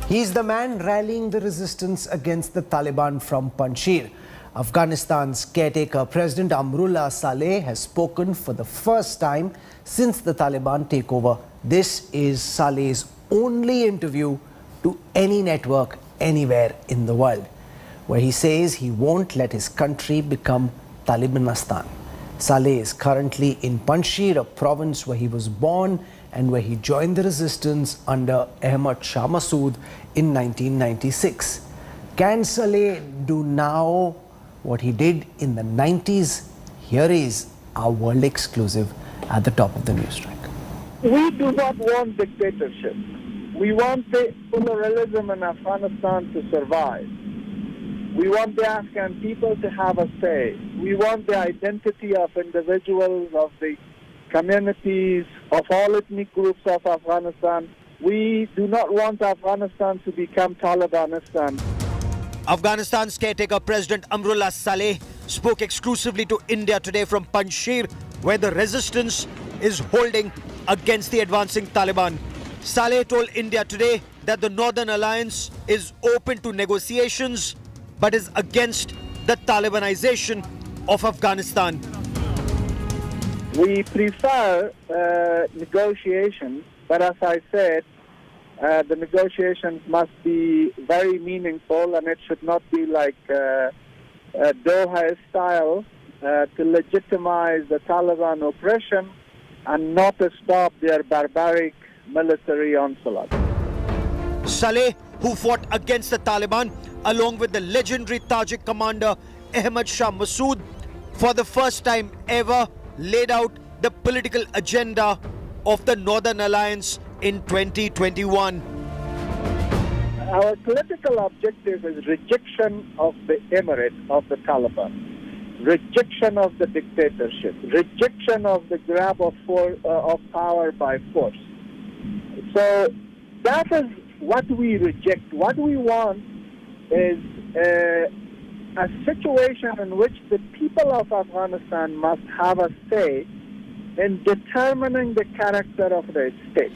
He's the man rallying the resistance against the Taliban from Panjshir. Afghanistan's caretaker President Amrullah Saleh has spoken for the first time since the Taliban takeover. This is Saleh's only interview to any network anywhere in the world, where he says he won't let his country become Talibanistan. Saleh is currently in Panjshir, a province where he was born and where he joined the resistance under Ahmad Shah Massoud in 1996. Can Saleh do now what he did in the 90s? Here is our world exclusive at the top of the Newstrack. We do not want dictatorship. We want the pluralism in Afghanistan to survive. We want the Afghan people to have a say. We want the identity of individuals, of the communities, of all ethnic groups of Afghanistan. We do not want Afghanistan to become Talibanistan. Afghanistan's caretaker President Amrullah Saleh spoke exclusively to India today from Panjshir, where the resistance is holding against the advancing Taliban. Saleh told India today that the Northern Alliance is open to negotiations but is against the Talibanization of Afghanistan. We prefer negotiations, but as I said, the negotiations must be very meaningful, and it should not be like Doha style to legitimize the Taliban oppression and not to stop their barbaric military onslaught. Saleh, who fought against the Taliban along with the legendary Tajik commander Ahmad Shah Massoud, for the first time ever laid out the political agenda of the Northern Alliance in 2021. Our political objective is rejection of the emirate of the Taliban, rejection of the dictatorship, rejection of the grab of power by force. So that is what we reject. What we want is a situation in which the people of Afghanistan must have a say in determining the character of their state.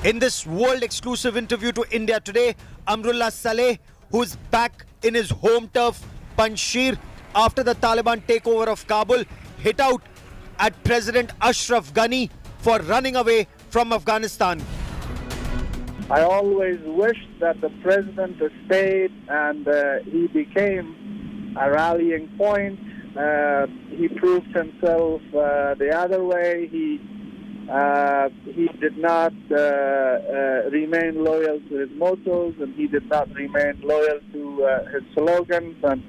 In this world exclusive interview to India today, Amrullah Saleh, who is back in his home turf, Panjshir, after the Taliban takeover of Kabul, hit out at President Ashraf Ghani for running away from Afghanistan. I always wished that the president stayed and he became a rallying point. He proved himself the other way. He did not remain loyal to his mottos, and he did not remain loyal to his slogans and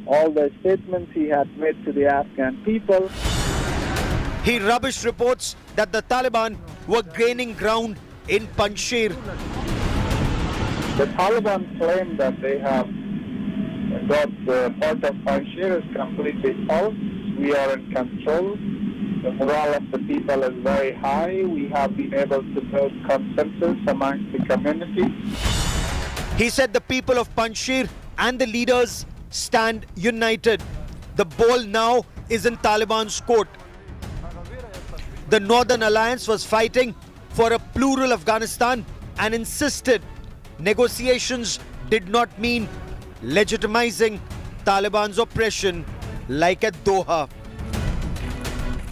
all the statements he had made to the Afghan people. He rubbished reports that the Taliban were gaining ground in Panjshir. The Taliban claim that they have got part of Panjshir is completely false. We are in control. The morale of the people is very high. We have been able to build consensus amongst the community. He said the people of Panjshir and the leaders stand united. The ball now is in Taliban's court. The Northern Alliance was fighting for a plural Afghanistan and insisted negotiations did not mean legitimizing Taliban's oppression like at Doha.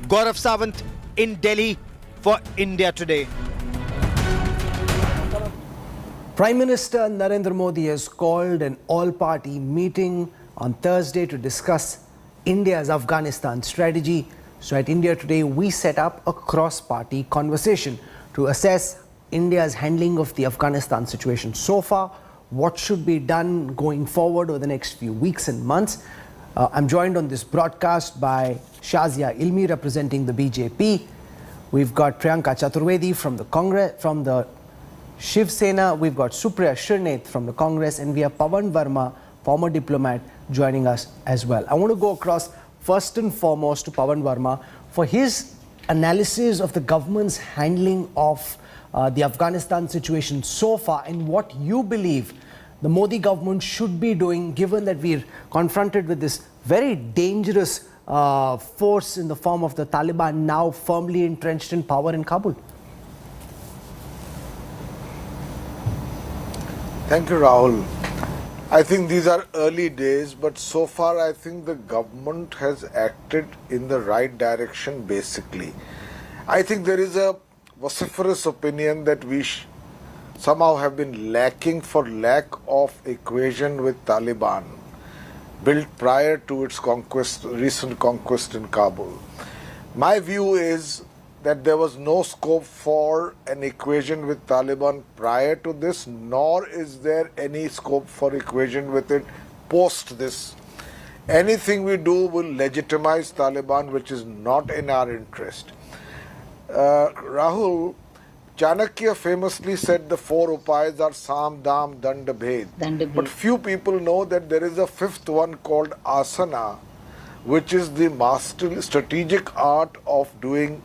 Gaurav Sawant in Delhi for India Today. Prime Minister Narendra Modi has called an all-party meeting on Thursday to discuss India's Afghanistan strategy. So at India Today, we set up a cross-party conversation to assess India's handling of the Afghanistan situation so far, what should be done going forward over the next few weeks and months. I'm joined on this broadcast by Shazia Ilmi representing the BJP. We've got Priyanka Chaturvedi from the Congress, from the Shiv Sena. We've got Supriya Shirnath from the Congress, and we have Pawan Verma, former diplomat, joining us as well. I want to go across first and foremost to Pawan Verma for his analysis of the government's handling of the Afghanistan situation so far, and what you believe the Modi government should be doing, given that we're confronted with this very dangerous force in the form of the Taliban now firmly entrenched in power in Kabul. Thank you, Rahul. I think these are early days, but so far I think the government has acted in the right direction basically. I think there is a vociferous opinion that we somehow have been lacking for lack of equation with Taliban built prior to its recent conquest in Kabul. My view is that there was no scope for an equation with Taliban prior to this, nor is there any scope for equation with it post this. Anything we do will legitimize Taliban, which is not in our interest. Rahul, Chanakya famously said the four upayas are Sam, Dam, Danda, Bhed. But few people know that there is a fifth one called asana, which is the strategic art of doing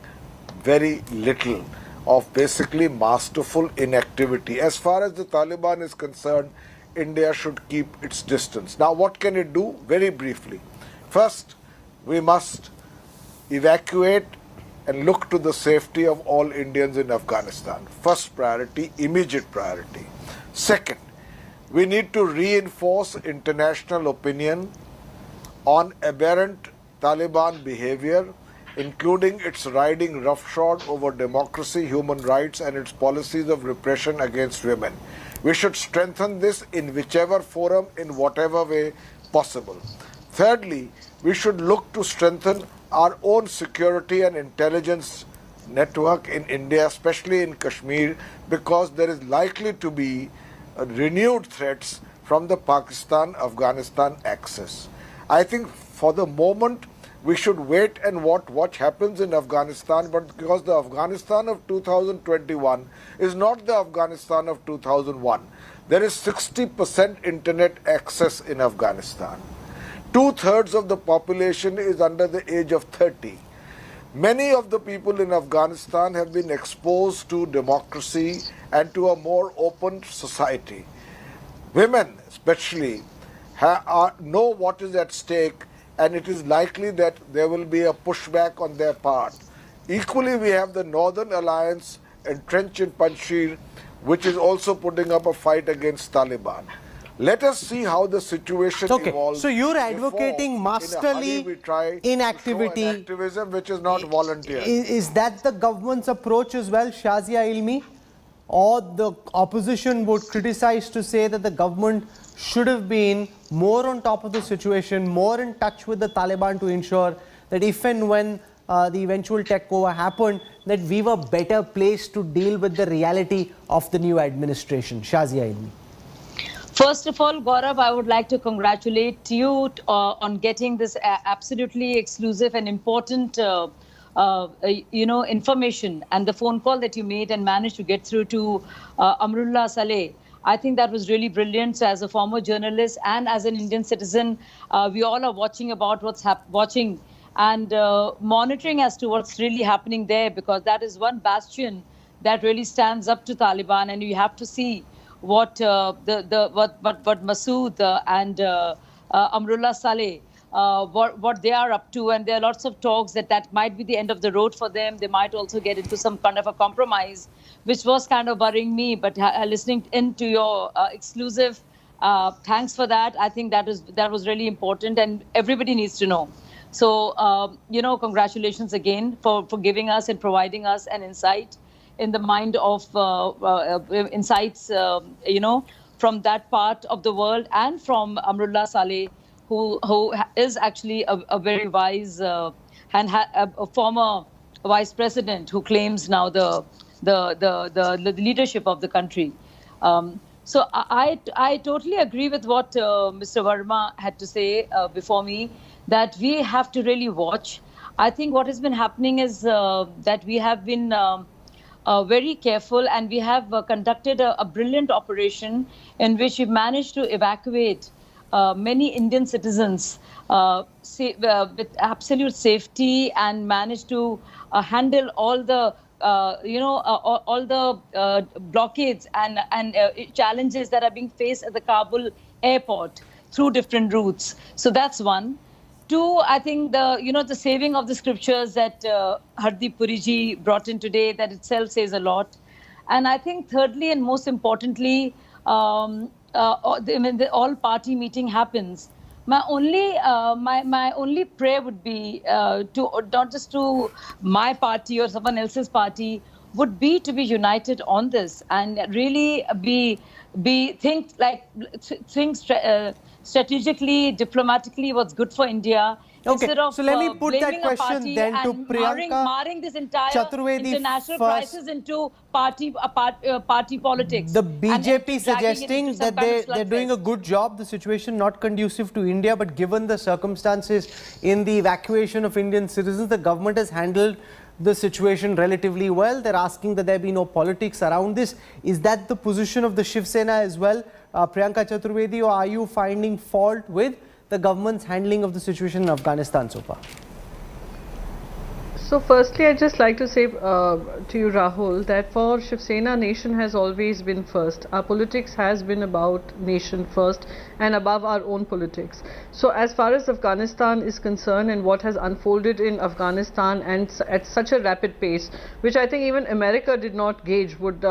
very little, of basically masterful inactivity. As far as the Taliban is concerned, India should keep its distance. Now, what can it do? Very briefly. First, we must evacuate and look to the safety of all Indians in Afghanistan. First priority, immediate priority. Second, we need to reinforce international opinion on aberrant Taliban behavior, including its riding roughshod over democracy, human rights, and its policies of repression against women. We should strengthen this in whichever forum, in whatever way possible. Thirdly, we should look to strengthen our own security and intelligence network in India, especially in Kashmir, because there is likely to be renewed threats from the Pakistan-Afghanistan axis. I think for the moment, we should wait and watch what happens in Afghanistan, but because the Afghanistan of 2021 is not the Afghanistan of 2001. There is 60% internet access in Afghanistan. 2/3 of the population is under the age of 30. Many of the people in Afghanistan have been exposed to democracy and to a more open society. Women especially know what is at stake, and it is likely that there will be a pushback on their part. Equally, we have the Northern Alliance entrenched in Panjshir, which is also putting up a fight against Taliban. Let us see how the situation evolves. So you're advocating masterly inactivity. Activism which is not volunteer. Is that the government's approach as well, Shazia Ilmi? Or the opposition would criticize to say that the government should have been more on top of the situation, more in touch with the Taliban to ensure that if and when the eventual takeover happened, that we were better placed to deal with the reality of the new administration. Shazia Ilmi. First of all, Gaurav, I would like to congratulate you on getting this absolutely exclusive and important information, and the phone call that you made and managed to get through to Amrullah Saleh. I think that was really brilliant. So as a former journalist and as an Indian citizen, we all are watching about what's watching and monitoring as to what's really happening there, because that is one bastion that really stands up to Taliban, and you have to see what Masood and Amrullah Saleh, what they are up to, and there are lots of talks that might be the end of the road for them. They might also get into some kind of a compromise, which was kind of worrying me. But listening into your exclusive, thanks for that. I think that was really important, and everybody needs to know. So congratulations again for giving us and providing us an insight in the mind of insights, from that part of the world, and from Amrullah Saleh, who is actually a very wise and a former vice president who claims now the leadership of the country. So I totally agree with what Mr. Verma had to say before me, that we have to really watch. I think what has been happening is that we have been very careful, and we have conducted a brilliant operation in which we managed to evacuate many Indian citizens with absolute safety, and managed to handle all the blockades and challenges that are being faced at the Kabul airport through different routes. So that's one. Two, I think the saving of the scriptures that Hardeep Puri ji brought in today, that itself says a lot. And I think thirdly and most importantly, the all-party meeting happens, my only prayer would be to not just to my party or someone else's party, would be to be united on this and really think strategically, diplomatically what's good for India. Okay, Instead of so let me put that blaming a question party then to and Priyanka marring this entire Chaturvedi international first. crisis into party politics. The and BJP dragging it suggesting into some that kind of they're doing a slugfest. good job, the situation not conducive to India, but given the circumstances in the evacuation of Indian citizens, the government has handled the situation relatively well. They're asking that there be no politics around this. Is that the position of the Shiv Sena as well, Priyanka Chaturvedi, or are you finding fault with the government's handling of the situation in Afghanistan so far? So firstly, I'd just like to say to you, Rahul, that for Shiv Sena, nation has always been first. Our politics has been about nation first and above our own politics. So as far as Afghanistan is concerned and what has unfolded in Afghanistan and at such a rapid pace, which I think even America did not gauge would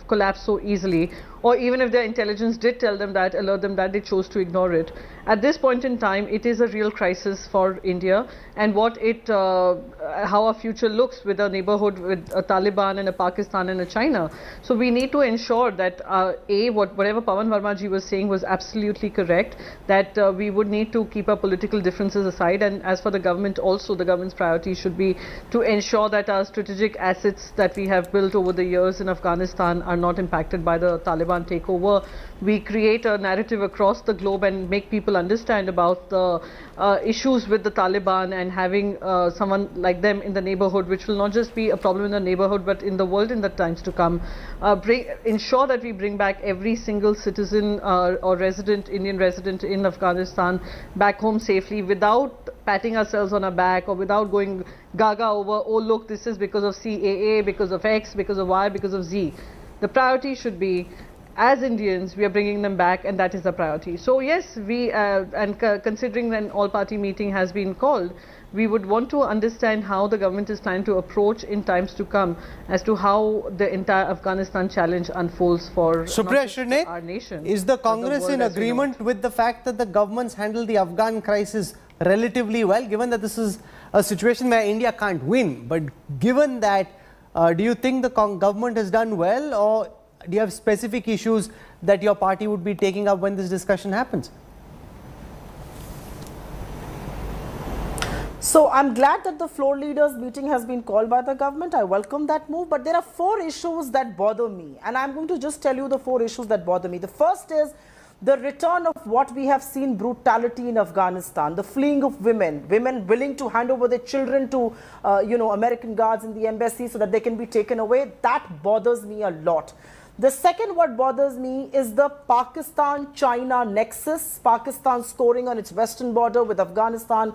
collapse so easily, or even if their intelligence did tell them that, alert them that, they chose to ignore it. At this point in time, it is a real crisis for India, and how our future looks with a neighborhood with a Taliban and a Pakistan and a China. So we need to ensure that whatever Pawan Verma ji was saying was absolutely correct, that we would need to keep our political differences aside, and as for the government also, the government's priority should be to ensure that our strategic assets that we have built over the years in Afghanistan are not impacted by the Taliban takeover. We create a narrative across the globe and make people understand about the issues with the Taliban, and having someone like them in the neighborhood, which will not just be a problem in the neighborhood but in the world in the times to come. Ensure that we bring back every single citizen or Indian resident in Afghanistan back home safely, without patting ourselves on our back or without going gaga over, oh look, this is because of CAA, because of X, because of Y, because of Z. The priority should be, as Indians, we are bringing them back, and that is the priority. So yes, considering an all-party meeting has been called, we would want to understand how the government is trying to approach in times to come as to how the entire Afghanistan challenge unfolds for our nation. Is the Congress in agreement with the fact that the government's handled the Afghan crisis relatively well, given that this is a situation where India can't win? But given that, do you think the government has done well, or do you have specific issues that your party would be taking up when this discussion happens? So I'm glad that the floor leaders meeting has been called by the government. I welcome that move, but there are 4 issues that bother me, and I'm going to just tell you the 4 issues that bother me. The first is the return of what we have seen, brutality in Afghanistan, the fleeing of women willing to hand over their children to American guards in the embassy so that they can be taken away. That bothers me a lot. The second, what bothers me is the Pakistan-China nexus, Pakistan scoring on its western border with Afghanistan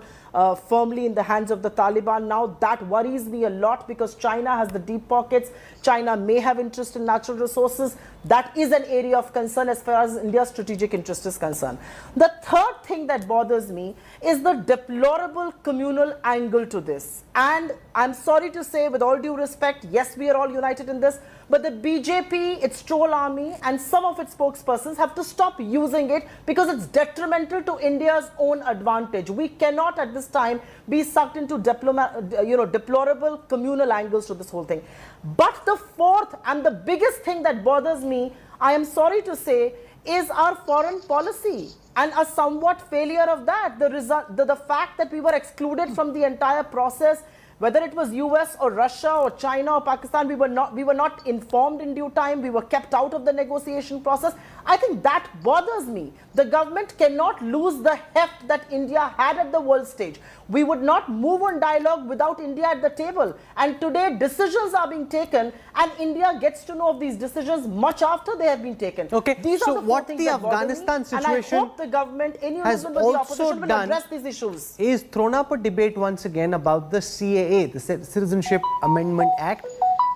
firmly in the hands of the Taliban. Now that worries me a lot, because China has the deep pockets. China may have interest in natural resources. That is an area of concern as far as India's strategic interest is concerned. The third thing that bothers me is the deplorable communal angle to this. And I'm sorry to say, with all due respect, yes, we are all united in this, but the BJP, its troll army, and some of its spokespersons have to stop using it, because it's detrimental to India's own advantage. We cannot at this time be sucked into deplorable communal angles to this whole thing. But the fourth and the biggest thing that bothers me, I am sorry to say, is our foreign policy and a somewhat failure of that. The fact that we were excluded from the entire process, whether it was US or Russia or China or Pakistan, we were not informed in due time. We were kept out of the negotiation process. I think that bothers me. The government cannot lose the heft that India had at the world stage. We would not move on dialogue without India at the table. And today decisions are being taken, and India gets to know of these decisions much after they have been taken. Okay, these so are the what things the that bother Afghanistan me, situation and I hope the government, in has unison with the also opposition, will done address these issues. Is thrown up a debate once again about the CAA, the Citizenship Amendment Act.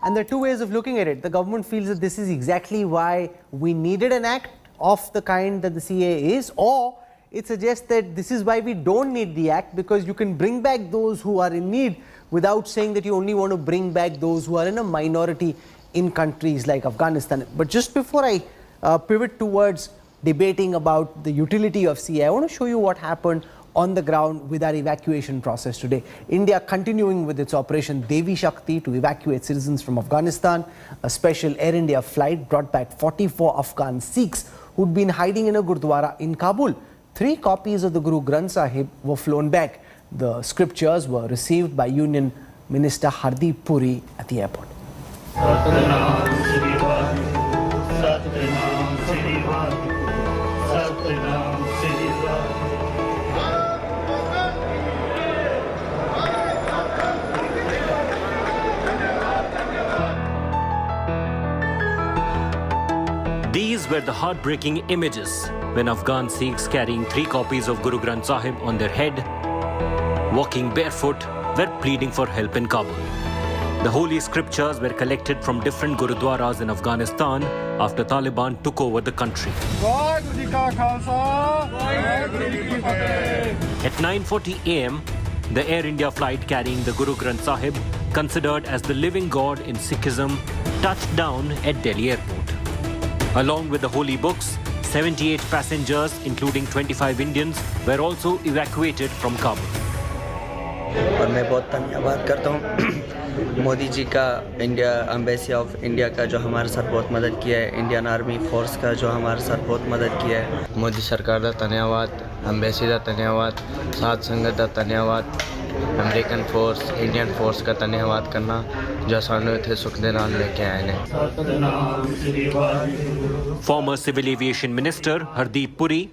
And there are 2 ways of looking at it. The government feels that this is exactly why we needed an act of the kind that the CAA is, or it suggests that this is why we don't need the act, because you can bring back those who are in need without saying that you only want to bring back those who are in a minority in countries like Afghanistan. But just before I pivot towards debating about the utility of CAA. I want to show you what happened on the ground with our evacuation process today. India continuing with its Operation Devi Shakti to evacuate citizens from Afghanistan. A special Air India flight brought back 44 Afghan Sikhs who'd been hiding in a Gurdwara in Kabul. 3 copies of the Guru Granth Sahib were flown back. The scriptures were received by Union Minister Hardeep Puri at the airport. These were the heartbreaking images when Afghan Sikhs carrying 3 copies of Guru Granth Sahib on their head, walking barefoot, were pleading for help in Kabul. The holy scriptures were collected from different Gurudwaras in Afghanistan after Taliban took over the country. At 9:40 a.m., the Air India flight carrying the Guru Granth Sahib, considered as the living God in Sikhism, touched down at Delhi airport. Along with the holy books, 78 passengers, including 25 Indians, were also evacuated from Kabul. और मैं बहुत धन्यवाद करता हूँ मोदी जी का, India embassy of India का जो हमारे साथ बहुत मदद किया है, इंडियन आर्मी फोर्स का जो हमारे साथ बहुत मदद किया है। मोदी सरकार का धन्यवाद, एम्बेसी का धन्यवाद, साथ संगत का धन्यवाद, अमेरिकन फोर्स, इंडियन फोर्स का धन्यवाद करना जो सानू इत्थे सुख दे नाल लेके आए ने। Former Civil Aviation Minister Hardeep Puri,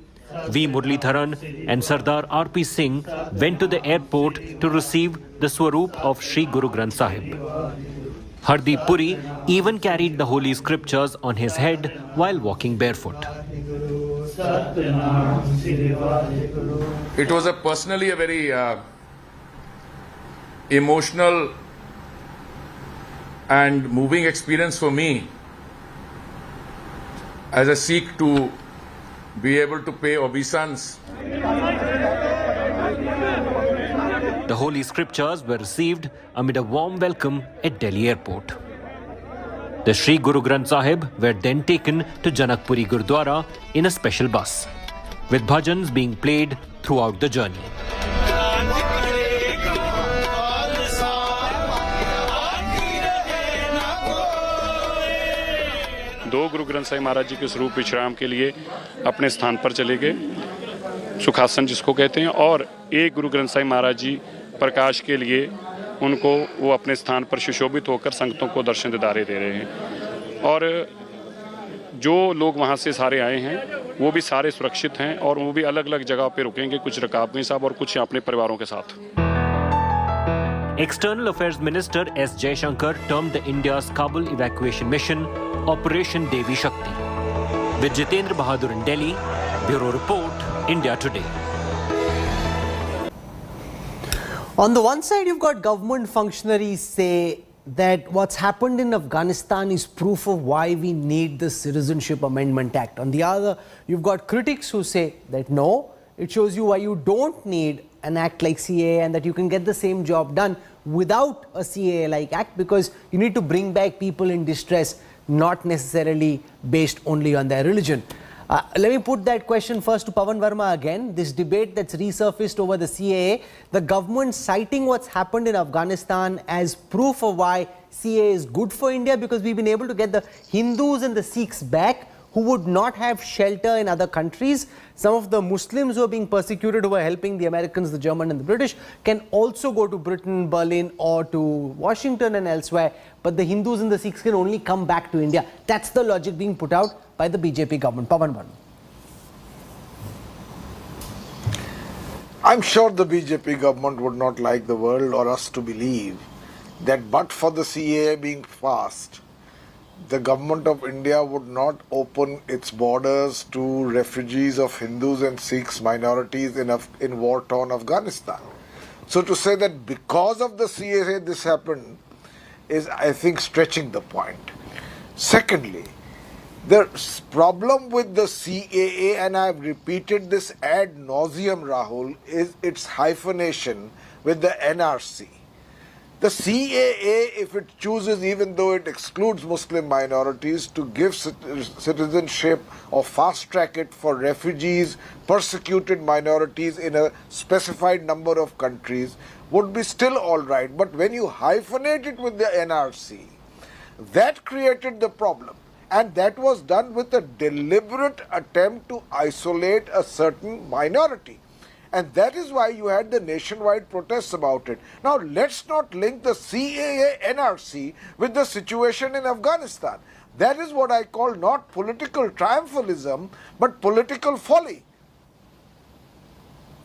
V. Muralidharan and Sardar R.P. Singh went to the airport to receive the Swaroop of Sri Guru Granth Sahib. Hardeep Puri even carried the holy scriptures on his head while walking barefoot. It was personally a very emotional and moving experience for me as a Sikh to be able to pay obeisance. The holy scriptures were received amid a warm welcome at Delhi airport. The Sri Guru Granth Sahib were then taken to Janakpuri Gurdwara in a special bus, with bhajans being played throughout the journey. दो गुरु ग्रंथ साहिब महाराज जी के स्वरूप विश्राम के लिए अपने स्थान पर चले गए, सुखासन जिसको कहते हैं, और एक गुरु ग्रंथ साहिब महाराज जी प्रकाश के लिए उनको वो अपने स्थान पर सुशोभित होकर संगतों को दर्शन दीदारे दे रहे हैं। और जो लोग वहाँ से सारे आए हैं वो भी सारे सुरक्षित हैं और वो भी अलग अलग जगह पे रुकेंगे, कुछ रकाबगंज साहब और कुछ अपने परिवारों के साथ। External Affairs Minister S. Jaishankar termed the India's Kabul evacuation mission Operation Devi Shakti. With Jitendra Bahadur in Delhi, Bureau Report, India Today. On the one side, you've got government functionaries say that what's happened in Afghanistan is proof of why we need the Citizenship Amendment Act. On the other, you've got critics who say that no, it shows you why you don't need an act like CAA and that you can get the same job done without a CAA-like act, because you need to bring back people in distress, not necessarily based only on their religion. Let me put that question first to Pawan Verma again. This debate that's resurfaced over the CAA, the government citing what's happened in Afghanistan as proof of why CAA is good for India, because we've been able to get the Hindus and the Sikhs back who would not have shelter in other countries. Some of the Muslims who are being persecuted, who are helping the Americans, the Germans and the British, can also go to Britain, Berlin or to Washington and elsewhere. But the Hindus and the Sikhs can only come back to India. That's the logic being put out by the BJP government. Pawan Verma. I'm sure the BJP government would not like the world or us to believe that but for the CAA being passed, the government of India would not open its borders to refugees of Hindus and Sikhs minorities in war-torn Afghanistan. So to say that because of the CAA this happened is, I think, stretching the point. Secondly, the problem with the CAA, and I've repeated this ad nauseum, Rahul, is its hyphenation with the NRC. The CAA, if it chooses, even though it excludes Muslim minorities, to give citizenship or fast track it for refugees, persecuted minorities in a specified number of countries, would be still all right. But when you hyphenate it with the NRC, that created the problem. And that was done with a deliberate attempt to isolate a certain minority. And that is why you had the nationwide protests about it. Now, let's not link the CAA NRC with the situation in Afghanistan. That is what I call not political triumphalism, but political folly.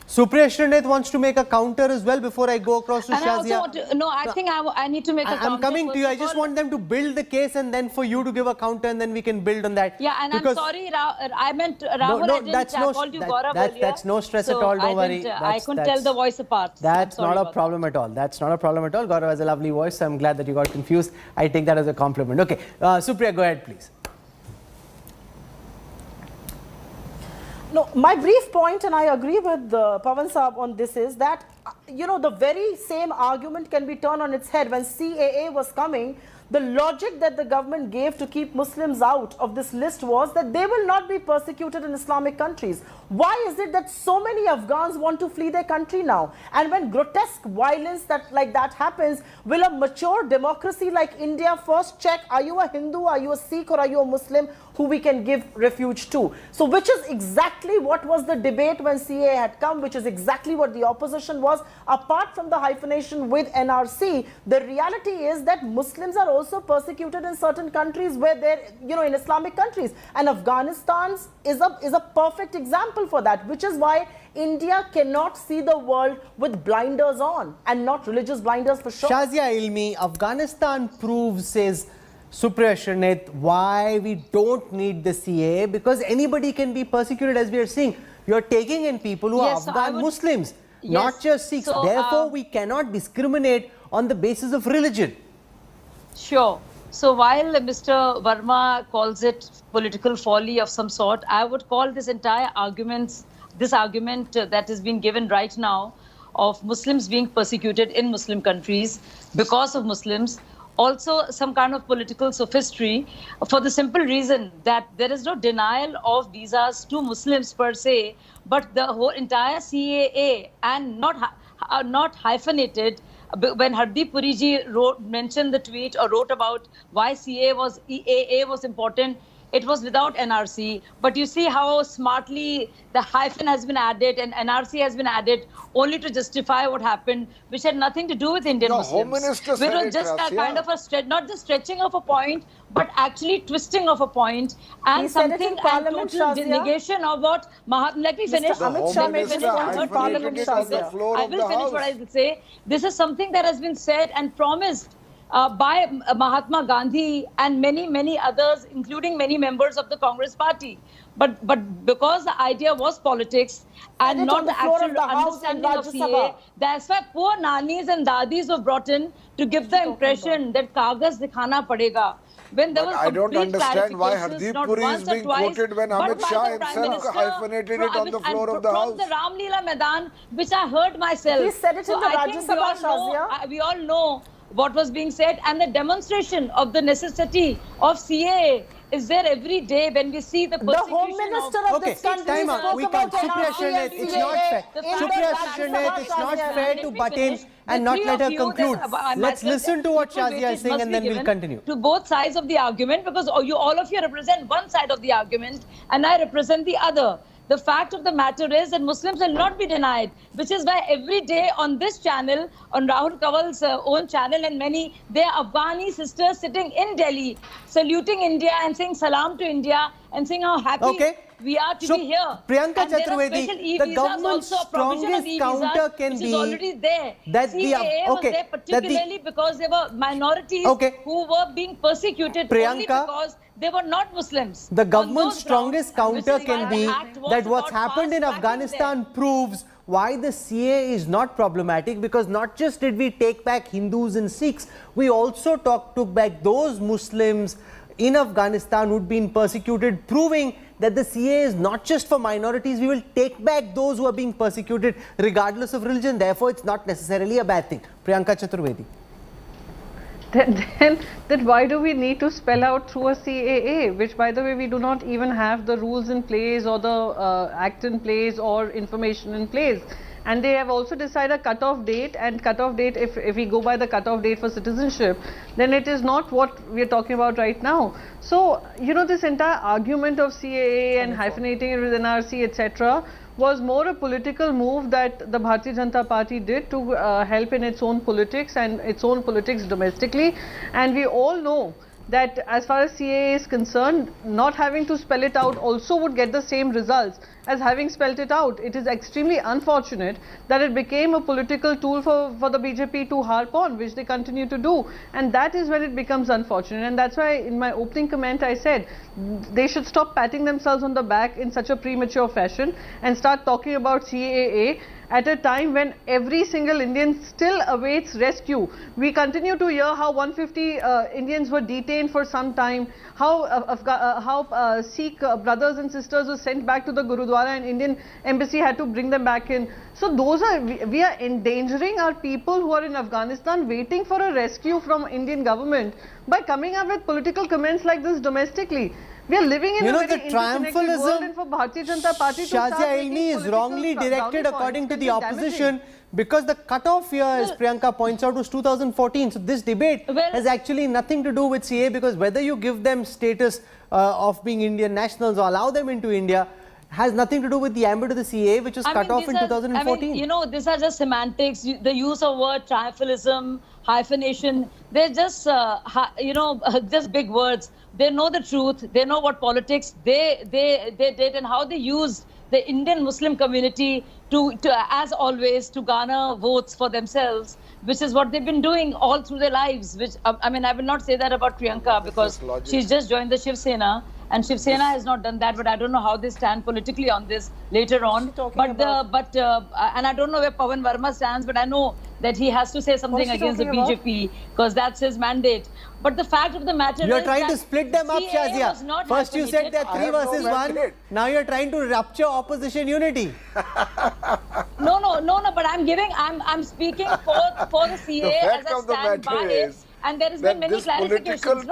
Supriya Shrineth wants to make a counter as well before I go across to Shazia. I need to make a counter. I'm coming to you. I just want them to build the case and then for you to give a counter and then we can build on that. Yeah, and I'm sorry, I meant Rahul, I called you Gaurav earlier. That's no stress at all, don't worry. I couldn't tell the voice apart. That's not a problem at all. That's not a problem at all. Gaurav has a lovely voice, so I'm glad that you got confused. I take that as a compliment. Okay, Supriya, go ahead, please. No, my brief point, and I agree with Pawan Saab on this, is that, you know, the very same argument can be turned on its head. When CAA was coming, the logic that the government gave to keep Muslims out of this list was that they will not be persecuted in Islamic countries. Why is it that so many Afghans want to flee their country now? And when grotesque violence like that happens, will a mature democracy like India first check, are you a Hindu, are you a Sikh, or are you a Muslim who we can give refuge to? So which is exactly what was the debate when CAA had come, which is exactly what the opposition was. Apart from the hyphenation with NRC, the reality is that Muslims are also persecuted in certain countries where they're, you know, in Islamic countries. And Afghanistan is a perfect example for that, which is why India cannot see the world with blinders on and not religious blinders for sure. Shazia Ilmi, Afghanistan proves, says Supriya Shrineth, why we don't need the CAA, because anybody can be persecuted, as we are seeing. You're taking in people who are Afghan Muslims, not just Sikhs. So, therefore, we cannot discriminate on the basis of religion. Sure. So while Mr. Verma calls it political folly of some sort, I would call this entire argument, that is being given right now of Muslims being persecuted in Muslim countries because of Muslims, also some kind of political sophistry, for the simple reason that there is no denial of visas to Muslims per se, but the whole entire CAA and not hyphenated. When Hardeep Puri ji mentioned the tweet or wrote about why EAA was important, it was without NRC. But you see how smartly the hyphen has been added and NRC has been added only to justify what happened, which had nothing to do with Indian Muslims. Home Minister said it was just a kind of a not just stretching of a point, but actually twisting of a point and something and total negation of what Mahatma. Let me finish. I will finish what I will say. This is something that has been said and promised by Mahatma Gandhi and many others, including many members of the Congress party. But because the idea was politics and not the actual understanding of CAA, that's why poor nannies and dadis were brought in to give the impression that kagaz dikhana padega. When there was I don't understand why Hardeep Puri is being quoted when Amit Shah himself hyphenated it on the floor of the House. From the Ram Leela Maidan, which I heard myself. He said it in the Rajya Sabha, Shazia. We all know what was being said, and the demonstration of the necessity of CAA is there every day when we see the persecution. The Home Minister of this country time out. We can't. Supriya Shrineth, it's not fair. Supriya Shrineth, it's not fair to butt in and not let her conclude. Let's listen to what Shazia is saying and then we'll continue. To both sides of the argument, because all of you represent one side of the argument and I represent the other. The fact of the matter is that Muslims will not be denied, which is why every day on this channel, on Rahul Kanwal's own channel and many, there are Afghani sisters sitting in Delhi, saluting India and saying salam to India and saying how happy we are to be here. Priyanka Chaturvedi, the government's strongest counter can be already there. That CAA was there particularly because there were minorities who were being persecuted only because they were not Muslims. The government's strongest counter can be that what's happened in Afghanistan proves why the CAA is not problematic, because not just did we take back Hindus and Sikhs, we also took back those Muslims in Afghanistan who'd been persecuted, proving that the CAA is not just for minorities. We will take back those who are being persecuted regardless of religion. Therefore, it's not necessarily a bad thing. Priyanka Chaturvedi. then why do we need to spell out through a CAA, which by the way we do not even have the rules in place or the act in place or information in place. And they have also decided a cut-off date, and cut-off date, if we go by the cut-off date for citizenship, then it is not what we are talking about right now. So, you know, this entire argument of CAA and hyphenating it with NRC, etc., was more a political move that the Bharatiya Janata Party did to help in its own politics and its own politics domestically. And we all know that as far as CAA is concerned, not having to spell it out also would get the same results as having spelled it out. It is extremely unfortunate that it became a political tool for the BJP to harp on, which they continue to do, and that is when it becomes unfortunate. And that's why in my opening comment I said they should stop patting themselves on the back in such a premature fashion and start talking about CAA at a time when every single Indian still awaits rescue. We continue to hear how 150 Indians were detained for some time, how Sikh brothers and sisters were sent back to the Gurudwara and Indian embassy had to bring them back in. So those are, we are endangering our people who are in Afghanistan waiting for a rescue from Indian government by coming up with political comments like this domestically. We are living in a very interconnected world, and for Bharatiya Janata Party to start Ilni is wrongly directed according to the opposition because the cutoff year, as Priyanka points out, was 2014. So this debate has actually nothing to do with CA, because whether you give them status of being Indian nationals or allow them into India has nothing to do with the ambit of the CA, which was cut off in 2014. I mean, you know, these are just semantics. The use of word triumphalism, hyphenation, they're just, you know, just big words. They know the truth. They know what politics they did and how they used the Indian Muslim community to as always, to garner votes for themselves, which is what they've been doing all through their lives. Which I mean, I will not say that about Priyanka because she's just joined the Shiv Sena, and Shiv Sena has not done that. But I don't know how they stand politically on this later on. And I don't know where Pawan Verma stands, but I know that he has to say something against the BJP because that's his mandate. But the fact of the matter is, you're trying to split them up, Shazia. First you said they're 3 versus 1. Now you're trying to rupture opposition unity. No. But I'm speaking for the CA as I stand by it. And there has been many clarifications.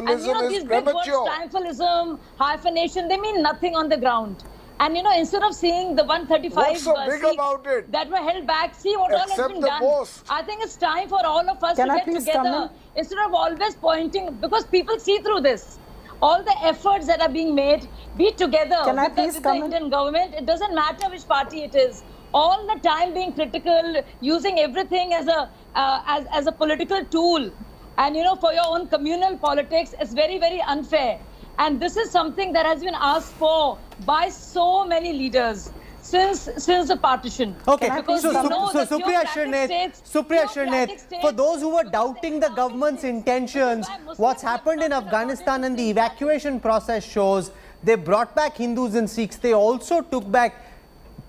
And you know, these big words, triumphalism, hyphenation, they mean nothing on the ground. And you know, instead of seeing the 135 seats that were held back, see what all has been done. I think it's time for all of us to get together instead of always pointing, because people see through this. All the efforts that are being made, be together with the Indian government. It doesn't matter which party it is. All the time being critical, using everything as a political tool, and you know, for your own communal politics, it's very, very unfair. And this is something that has been asked for by so many leaders since the partition. Okay, so Supriya Shirnet, for those who were doubting the government's intentions, what's happened in Afghanistan and the evacuation process shows they brought back Hindus and Sikhs. They also took back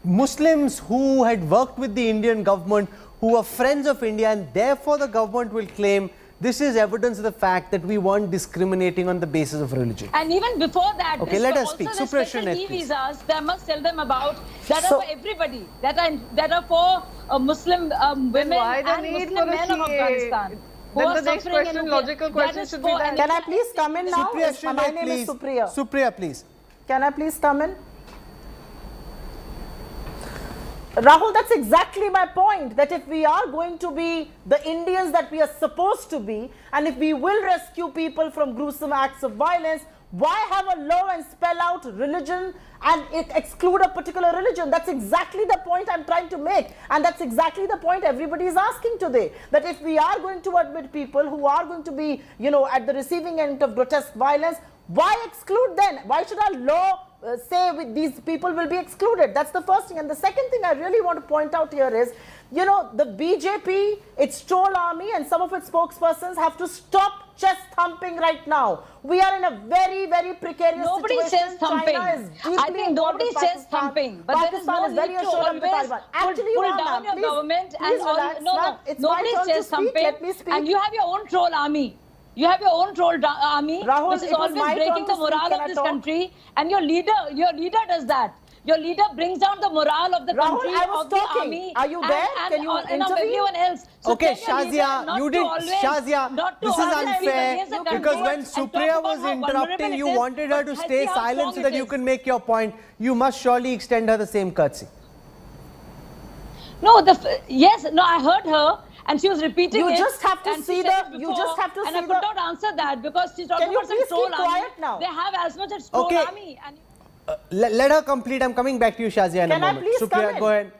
Muslims who had worked with the Indian government, who were friends of India, and therefore the government will claim this is evidence of the fact that we weren't discriminating on the basis of religion. And even before that, okay, let us speak. Special visas, they must tell them about that are for everybody, that are for Muslim women and Muslim men of Afghanistan. Then the next question, logical question should be that. Can I please come in now? My name is Supriya. Supriya, please. Can I please come in? Rahul, that's exactly my point, that if we are going to be the Indians that we are supposed to be, and if we will rescue people from gruesome acts of violence, why have a law and spell out religion and exclude a particular religion? That's exactly the point I'm trying to make, and that's exactly the point everybody is asking today, that if we are going to admit people who are going to be, you know, at the receiving end of grotesque violence, why exclude then? Why should our law say these people will be excluded? That's the first thing. And the second thing I really want to point out here is, you know, the BJP, its troll army and some of its spokespersons have to stop chest thumping right now. We are in a very, very precarious situation. Says thumping. I think nobody says thumping. But Pakistan is very assured of the Taliban. Actually, pull down your government and nobody says thumping. And you have your own troll army. You have your own troll army, Rahul, which is always breaking the morale of this country, and your leader does that. Your leader brings down the morale of the Rahul, country, I was of the talking. army. Are you there? Can you and of intervene? everyone else. So Okay, tell your leader Shazia, not you to did. always- Shazia, not to this is always be unfair against the country because when and talk Supriya about was how vulnerable interrupting, it you is, wanted her but to see stay how silent so strong that it you is. can make your point. You must surely extend her the same courtesy. No, yes, no, I heard her. And she was repeating You it. just have to and see she said the- it you before, just have to and see I the- could not answer that because she's talking Can you about some please troll keep quiet army. now? They have as much as troll Okay. army. And Let her complete. I'm coming back to you, Shazia, in a Can I moment. please Supriya, come in? go ahead.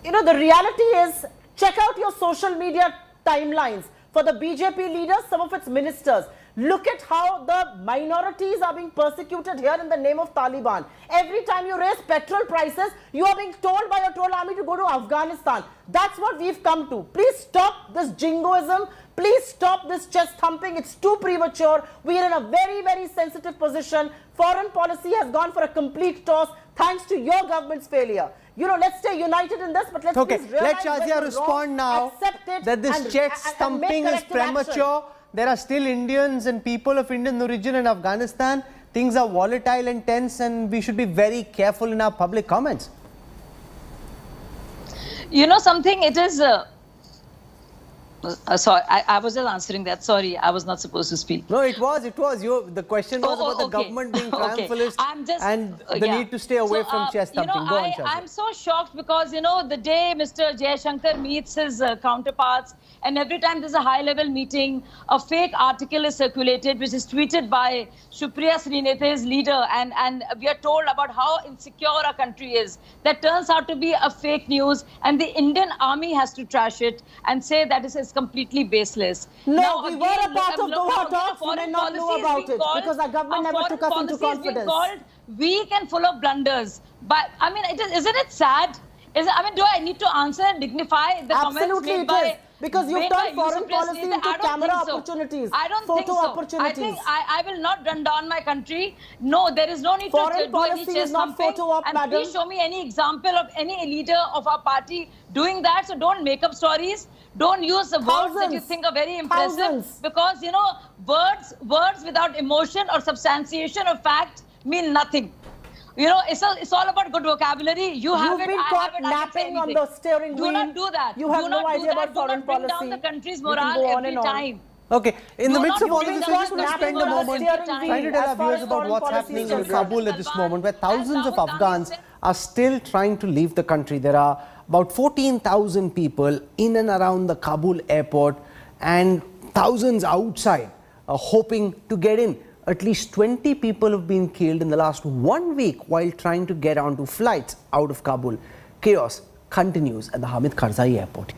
You know, the reality is, check out your social media timelines. For the BJP leaders, some of its ministers, look at how the minorities are being persecuted here in the name of Taliban. Every time you raise petrol prices, you are being told by your troll army to go to Afghanistan. That's what we've come to. Please stop this jingoism. Please stop this chest thumping. It's too premature. We are in a very, very sensitive position. Foreign policy has gone for a complete toss thanks to your government's failure. You know, let's stay united in this, but let's Okay, please let realize when Shazia you're respond wrong, now accept it that this and- chest and make thumping is corrective action. premature. There are still Indians and people of Indian origin in Afghanistan. Things are volatile and tense, and we should be very careful in our public comments. you know something, it is... sorry, I was just answering that. Sorry, I was not supposed to speak. No, it was. The question was about the okay. government being Okay. triumphalist I'm just, and the yeah. need to stay away So, from chest thumping. Go on, Shazia. I'm so shocked because, you know, the day Mr. Jaishankar meets his counterparts, and every time there's a high-level meeting, a fake article is circulated, which is tweeted by Supriya Srinath's leader, and we are told about how insecure our country is. That turns out to be a fake news, and the Indian army has to trash it and say that it is completely baseless. No, Now, we again, were a part of look, Doha now, talks. We may foreign not know policy is about being it called- because our government never foreign took us into policy is being confidence. called weak and full of blunders. But I mean, isn't it sad? I mean, do I need to answer and dignify the comments Absolutely made it by... is. Because you've made turned by foreign Supriya policy Srinath? into I don't camera think so. opportunities, I don't photo think so. opportunities. I think I will not run down my country. No, there is no need Foreign to do any policy is chest not thumping. photo op, And madam. please show me any example of any leader of our party doing that. So don't make up stories. Don't use the words that you Thousands. think are very impressive. Thousands. Because, you know, words without emotion or substantiation of fact mean nothing. You know, it's all about good vocabulary. You have You've it, been I caught have it, I can say napping on anything. the steering Do wheel. not do that. You have do no not idea do that. about Do foreign not bring policy. down the country's We can morale go on every and on. time. Okay, in the Do midst not of all use of this, the let's just word spend a steering moment wheel. trying to tell our As far viewers as about foreign what's policy happening is in concerned. Kabul at this moment, where thousands of Rahul Gandhi Afghans said- are still trying to leave the country. There are about 14,000 people in and around the Kabul airport and thousands outside hoping to get in. At least 20 people have been killed in the last 1 week while trying to get onto flights out of Kabul. Chaos continues at the Hamid Karzai airport.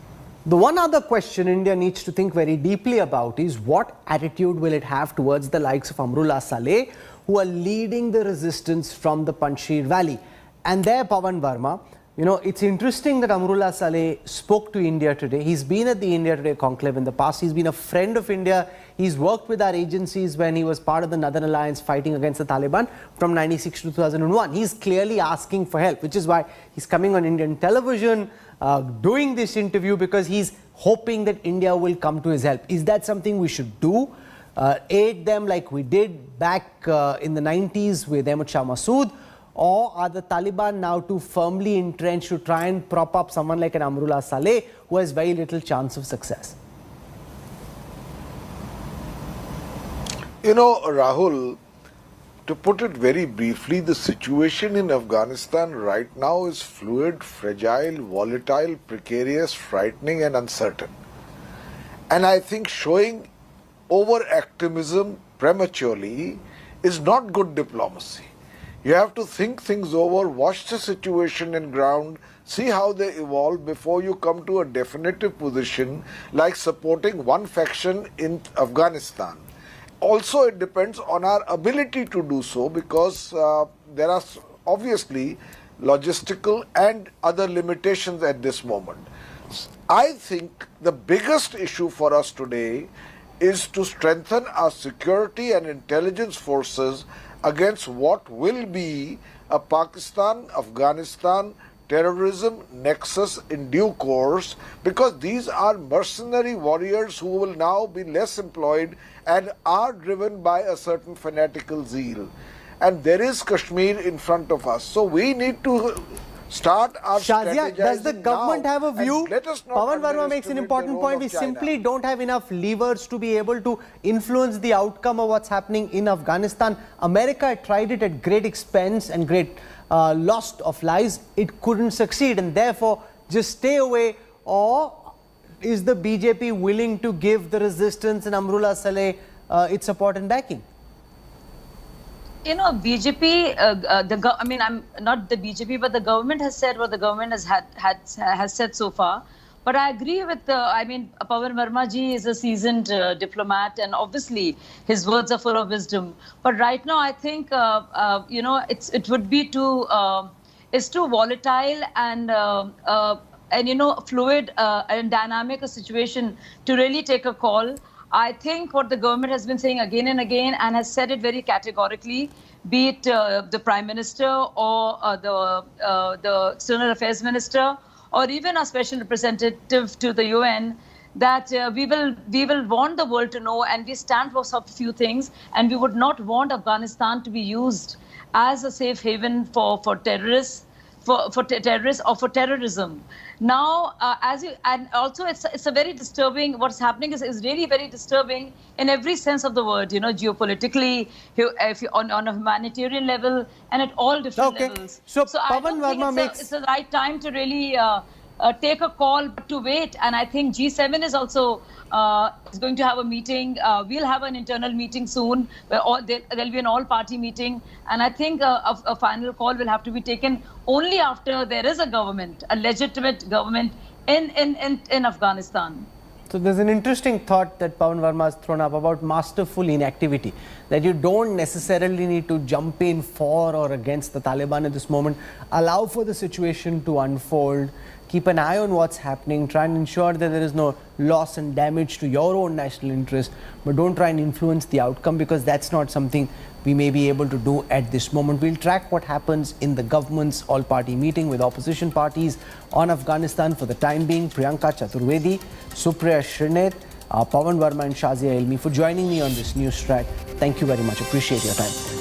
The one other question India needs to think very deeply about is what attitude will it have towards the likes of Amrullah Saleh, who are leading the resistance from the Panjshir Valley. And there, Pawan Verma, you know, it's interesting that Amrullah Saleh spoke to India today. He's been at the India Today conclave in the past. He's been a friend of India. He's worked with our agencies when he was part of the Northern Alliance fighting against the Taliban from 96 to 2001. He's clearly asking for help, which is why he's coming on Indian television, doing this interview, because he's hoping that India will come to his help. Is that something we should do? Aid them like we did back in the 90s with Ahmad Shah Massoud? Or are the Taliban now too firmly entrenched to try and prop up someone like an Amrullah Saleh who has very little chance of success? You know, Rahul, to put it very briefly, the situation in Afghanistan right now is fluid, fragile, volatile, precarious, frightening and uncertain. And I think showing over-activism prematurely is not good diplomacy. You have to think things over, watch the situation in ground, see how they evolve before you come to a definitive position like supporting one faction in Afghanistan. Also, it depends on our ability to do so, because there are obviously logistical and other limitations at this moment. I think the biggest issue for us today is to strengthen our security and intelligence forces against what will be a Pakistan-Afghanistan terrorism nexus in due course, because these are mercenary warriors who will now be less employed and are driven by a certain fanatical zeal. and there is Kashmir in front of us. So we need to start our Shazia, does the government now, have a view? Pawan Verma makes an underestimate important the point. role We of China. simply don't have enough levers to be able to influence the outcome of what's happening in Afghanistan. America tried it at great expense and great loss of lives. It couldn't succeed, and therefore just stay away. Or is the BJP willing to give the resistance and Amrullah Saleh its support and backing? You know, BJP, I mean, I'm not the BJP, but the government has said what the government has said so far. But I agree with, I mean, Pawan Verma ji is a seasoned diplomat, and obviously his words are full of wisdom. But right now, I think, you know, it would be too, it's too volatile and you know, fluid and dynamic a situation to really take a call. I think what the government has been saying again and again, and has said it very categorically, be it the Prime Minister or the External Affairs Minister, or even a special representative to the UN, that we will want the world to know, and we stand for a few things, and we would not want Afghanistan to be used as a safe haven for terrorists, for terrorists or for terrorism. Now, and also it's a very disturbing, what's happening is really very disturbing in every sense of the word, you know, geopolitically, if on a humanitarian level, and at all different levels. So I don't think it's the right time to really take a call, but to wait. And I think G7 is also is going to have a meeting. We'll have an internal meeting soon. Where there'll be an all-party meeting. And I think a final call will have to be taken only after there is a government, a legitimate government in Afghanistan. So there's an interesting thought that Pawan Verma has thrown up about masterful inactivity, that you don't necessarily need to jump in for or against the Taliban at this moment. Allow for the situation to unfold. Keep an eye on what's happening. Try and ensure that there is no loss and damage to your own national interest, but don't try and influence the outcome, because that's not something we may be able to do at this moment. We'll track what happens in the government's all-party meeting with opposition parties on Afghanistan. For the time being, Priyanka Chaturvedi, Supriya Srinath, Pawan Verma and Shazia Ilmi for joining me on this Newstrack. Thank you very much. Appreciate your time.